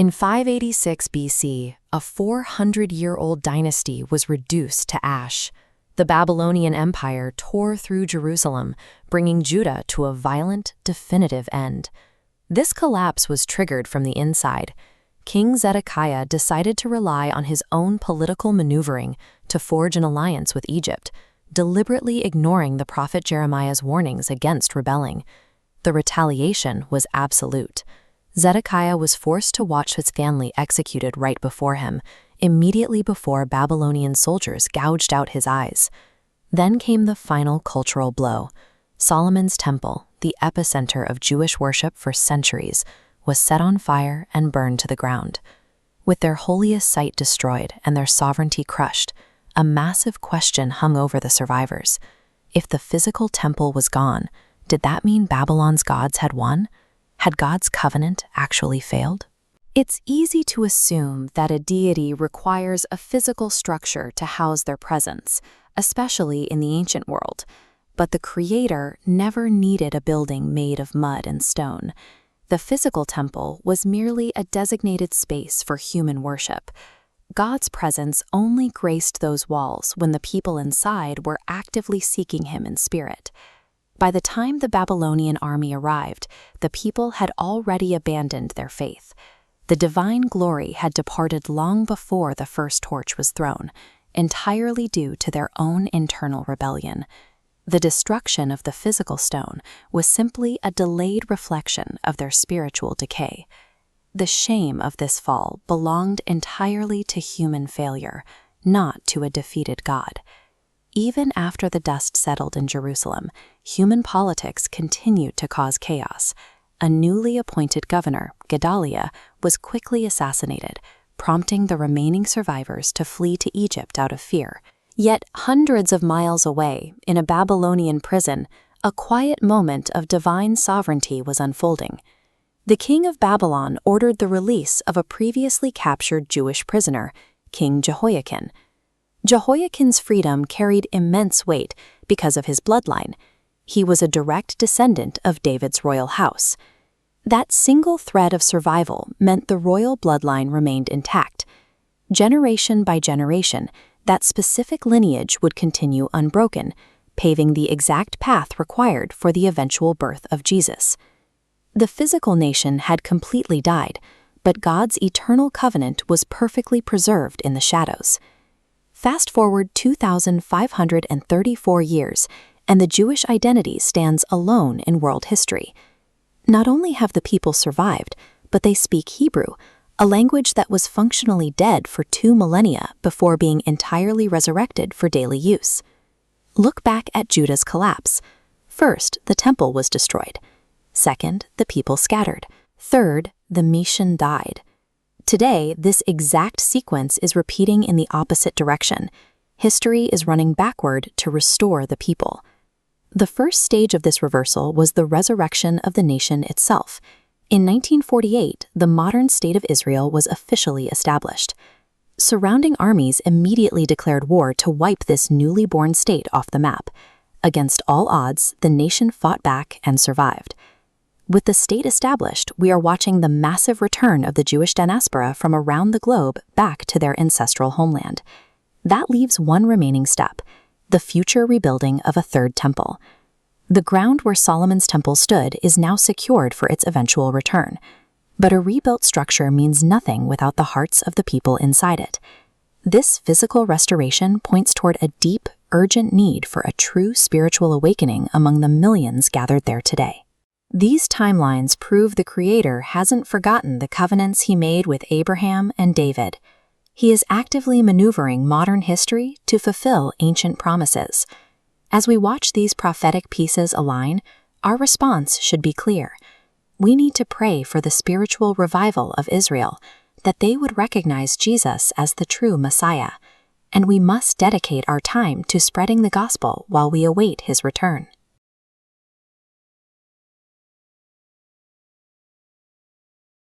In 586 BC, a 400-year-old dynasty was reduced to ash. The Babylonian Empire tore through Jerusalem, bringing Judah to a violent, definitive end. This collapse was triggered from the inside. King Zedekiah decided to rely on his own political maneuvering to forge an alliance with Egypt, deliberately ignoring the prophet Jeremiah's warnings against rebelling. The retaliation was absolute. Zedekiah was forced to watch his family executed right before him, immediately before Babylonian soldiers gouged out his eyes. Then came the final cultural blow. Solomon's temple, the epicenter of Jewish worship for centuries, was set on fire and burned to the ground. With their holiest site destroyed and their sovereignty crushed, a massive question hung over the survivors. If the physical temple was gone, did that mean Babylon's gods had won? Had God's covenant actually failed? It's easy to assume that a deity requires a physical structure to house their presence, especially in the ancient world. But the Creator never needed a building made of mud and stone. The physical temple was merely a designated space for human worship. God's presence only graced those walls when the people inside were actively seeking Him in spirit. By the time the Babylonian army arrived, the people had already abandoned their faith. The divine glory had departed long before the first torch was thrown, entirely due to their own internal rebellion. The destruction of the physical stone was simply a delayed reflection of their spiritual decay. The shame of this fall belonged entirely to human failure, not to a defeated God. Even after the dust settled in Jerusalem, human politics continued to cause chaos. A newly appointed governor, Gedaliah, was quickly assassinated, prompting the remaining survivors to flee to Egypt out of fear. Yet hundreds of miles away, in a Babylonian prison, a quiet moment of divine sovereignty was unfolding. The king of Babylon ordered the release of a previously captured Jewish prisoner, King Jehoiakim. Jehoiakim's freedom carried immense weight because of his bloodline. He was a direct descendant of David's royal house. That single thread of survival meant the royal bloodline remained intact. Generation by generation, that specific lineage would continue unbroken, paving the exact path required for the eventual birth of Jesus. The physical nation had completely died, but God's eternal covenant was perfectly preserved in the shadows. Fast forward 2,534 years, and the Jewish identity stands alone in world history. Not only have the people survived, but they speak Hebrew, a language that was functionally dead for 2 millennia before being entirely resurrected for daily use. Look back at Judah's collapse. First, the temple was destroyed. Second, the people scattered. Third, the Nation died. Today, this exact sequence is repeating in the opposite direction. History is running backward to restore the people. The first stage of this reversal was the resurrection of the nation itself. In 1948, the modern state of Israel was officially established. Surrounding armies immediately declared war to wipe this newly born state off the map. Against all odds, the nation fought back and survived. With the state established, we are watching the massive return of the Jewish diaspora from around the globe back to their ancestral homeland. That leaves one remaining step: the future rebuilding of a third temple. The ground where Solomon's temple stood is now secured for its eventual return. But a rebuilt structure means nothing without the hearts of the people inside it. This physical restoration points toward a deep, urgent need for a true spiritual awakening among the millions gathered there today. These timelines prove the Creator hasn't forgotten the covenants He made with Abraham and David. He is actively maneuvering modern history to fulfill ancient promises. As we watch these prophetic pieces align, our response should be clear. We need to pray for the spiritual revival of Israel, that they would recognize Jesus as the true Messiah, and we must dedicate our time to spreading the gospel while we await His return.